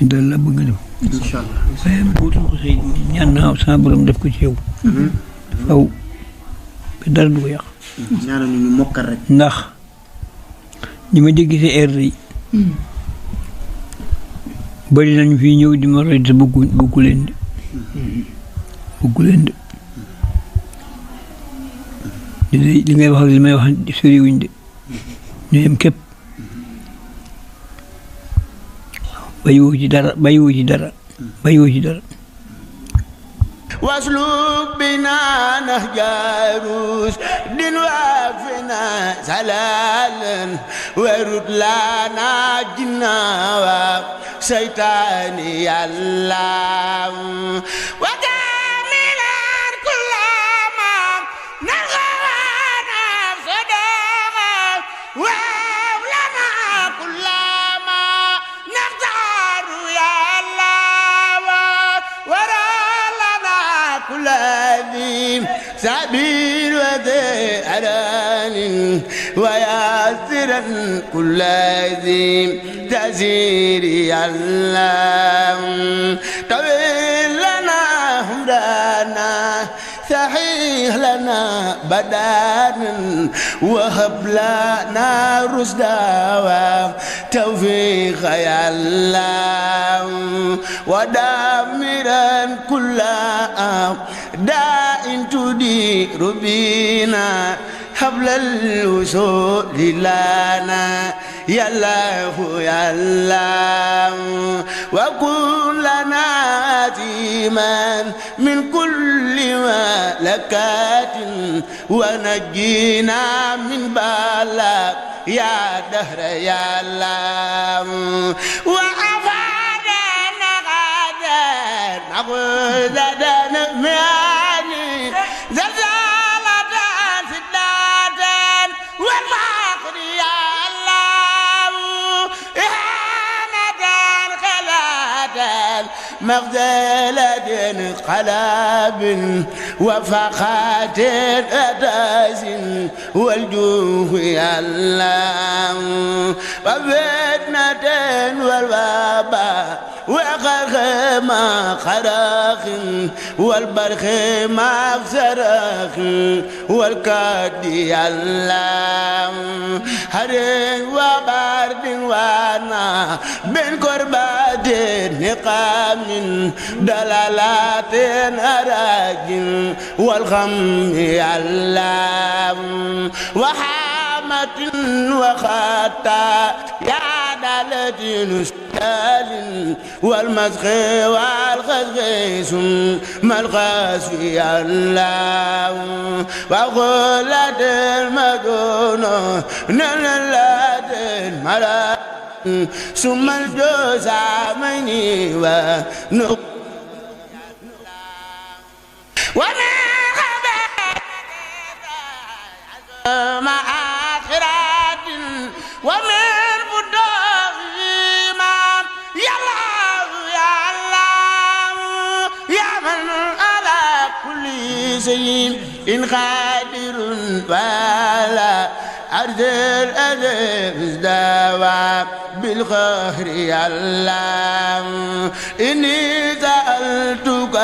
daal la bëgg a def. incha allah. waaye buutul ko say ñaan naa sama borom def ko ci yow. faw ba dara du ko yàq. ñaanal ñu mokkal rek. ndax ñi ma dégg si air yi. bari nañu fii ñëw di ma roy te bëggu leen de. bëggu leen de. li ngay wax ak li may wax soriwuñ de. ñu yem képp. bàyyiwoo ci dara bàyyiwoo ci dara bàyyiwoo ci dara. wasluk bina nahjarus din wafina salalan warut lana jinna wa saytani yàlla wa kamilan kullama nargana sadaqa wa lana kullama naqtaru yàlla كل ذي سبيل وذي أران وياسرا كل ذي تسير الله طويل لنا همدانا صحيح لنا بدانا وهب لنا رشدا وتوفيق يا الله ودامرا كل داء تدير بنا حبل الوصول لنا يا الله يا الله وكن لنا عزيما من كل ملكات ونجينا من بلاء يا دهر يا الله وعفادنا غادر نقول نماني زلزالة سداتا والفقر يا الله إهانة خلاتا مغزلة قلب وفقات أداس والجوه يا الله وفتنة والوباء وغرق ما خرق والبرخ ما صرخ والكاد يا الله هرين وبرد وانا بين كربات نقام دلالات أراج والغم يا الله وحامة وخطا يا دالة نسال والمسخ والخزغ ثم الغاس يا الله وغلة المدون نلات الملا ثم الجزامين ونق وما خبرت مع آخرات ومن بدوغ إمام يا الله يا الله يا من على كل شيء إن قادر ولا أرض الألف ازدوى بالخير يا الله إني سألتك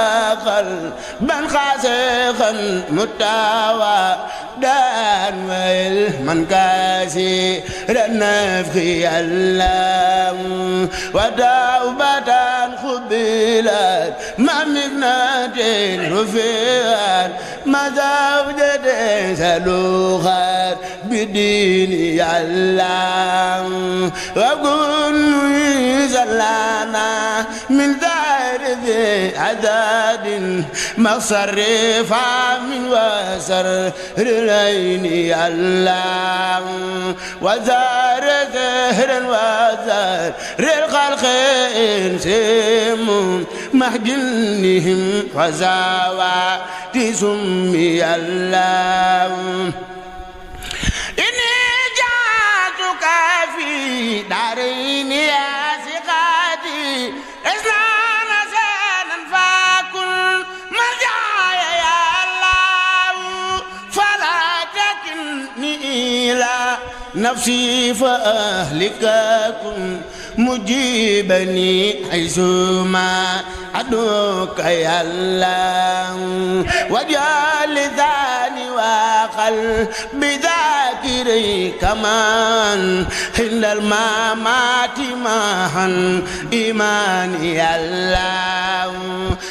قلبا خاسخا متوى دان والمن كاسي النفخ يا الله وتوبة قبلت ما مكنة رفعت ما زوجة سلوخت بدين يا الله وكن زلانا من دار ذي عداد مصرفا من وسر العين يا الله وزار زهرا وزار الخلق انسم محجنهم وزاوى تسمي الله إني جعلتك في دارين يا ثقاتي إسلام سنا فكن مرجعي يا الله فلا تكلني إلى نفسي فأهلك كن مجيبني حيثما أدعوك يا الله واجعل لساني وقلبي بذاكري كمان عند الممات معا إيماني يا الله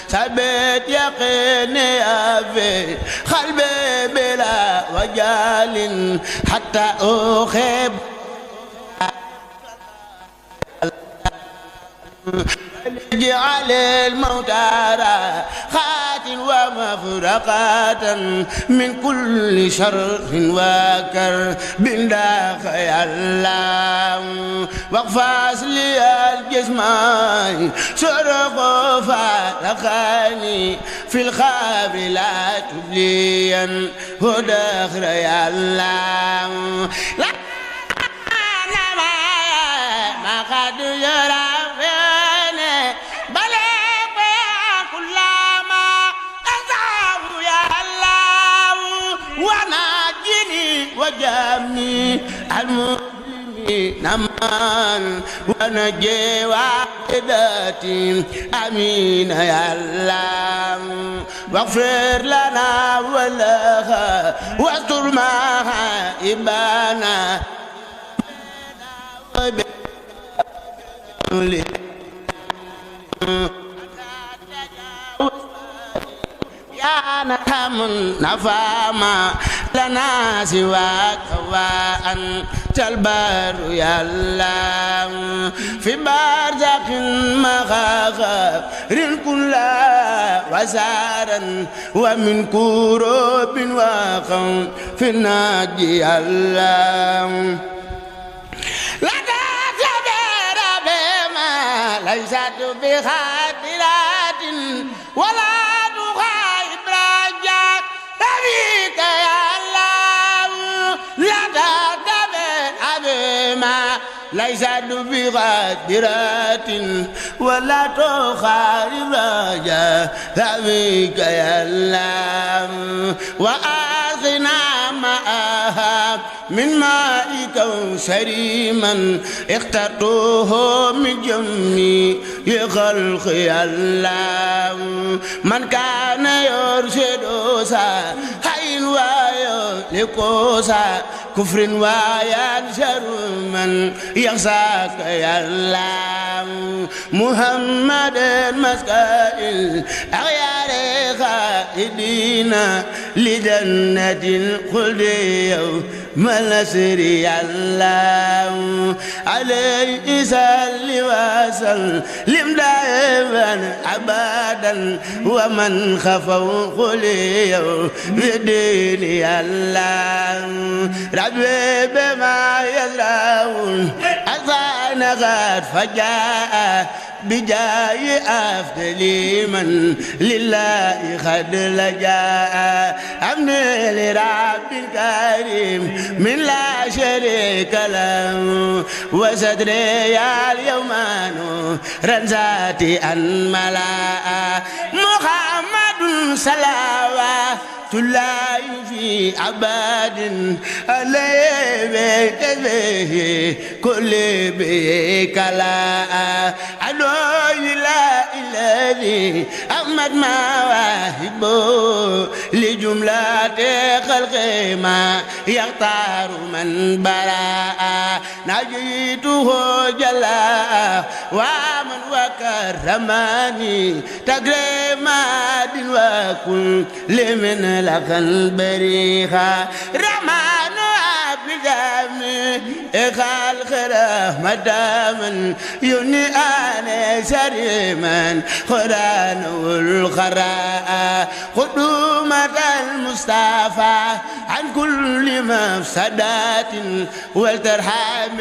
ثبت يقيني في قلبي بلا وجال حتى أحب اجعل الموتى راحات ومفرقات من كل شر وكرب داخل يا الله واغفص لي الجسم شرق فارقني في الخاب لا تبليا وداخل يا الله لا ما قد يرى وجامي المسلمين نمان ونجي وعدتي امين يا الله واغفر لنا ولها واستر معها ابانا يا نتام نفاما لنا سواك وأنت البار يا الله في برزخ مغافر كل وسارا ومن كروب وخوف في الناجي يا الله لا تعتبر بما ليست بخاطرات ولا ليس بغادرات ولا تخارب رجاء ذويك يا الله وآخنا معها من ماء كوثر من اخترته من جميع خلق يا الله من كان يرشد حين ويهلك كفر وينشر من يخشاك يا الله محمد مسكين أغيار خائدين لجنة الخلد يوم النصر يا الله عليه صل وسلم دائما أبدا ومن خفوا خلي يوم الدين يا الله ربي بما يزرعون أذان غاد فجاء بجاي أفضل من لله قد لجاء أمن لرب كريم من لا شريك له وصدري اليوم نورا ذاتي أن ملا محمد صلوات الله في عباد عليه به كل بك لا أدعو لا الذي أمد مواهبه لجملة خلق ما يختار من براء نجيته جلاء ومن وكرمني تكريمات وكل من لك البريخة رمان أبلغامي خلق رحمة من يوني أنا سريما قرآن والقراء قدومة المصطفى عن كل مفسدات والترحم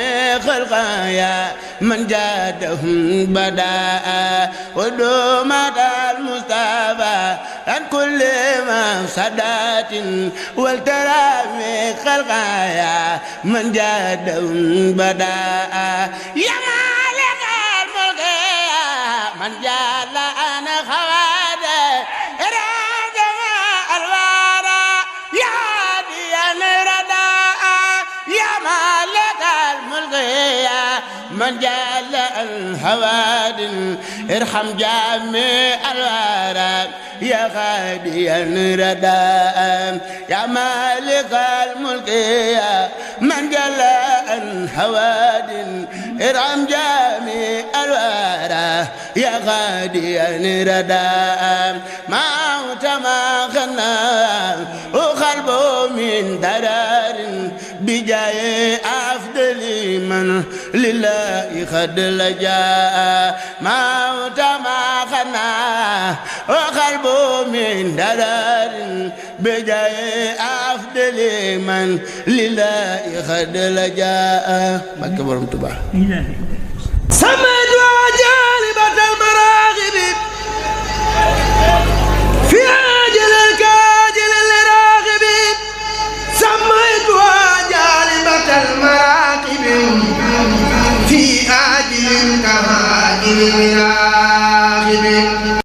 خلقايا من جادهم بداء قدومة المصطفى عن كل مفسدات والترحم خلقايا من جادهم بداء يا مالك الملك من جاد أنا خواد رادم الورى يا ديان رداء يا مالك الملك من جاد هاد ارحم جميع الورى يا غاديا رداء يا مالك الملك يا من جل عن هواد ارحم جميع الورى يا غاديا رداء موت ما غنى وقلبه من درار بجاي أفضل من لله قد لجا موت ما غنى وقلبه من درار بجاي أفضل من لله قد لجا مكبر متبع سميت جالبة المراغب في عاجل الكاجل الراغب سميت جالبة المراقب في عاجل كهاجل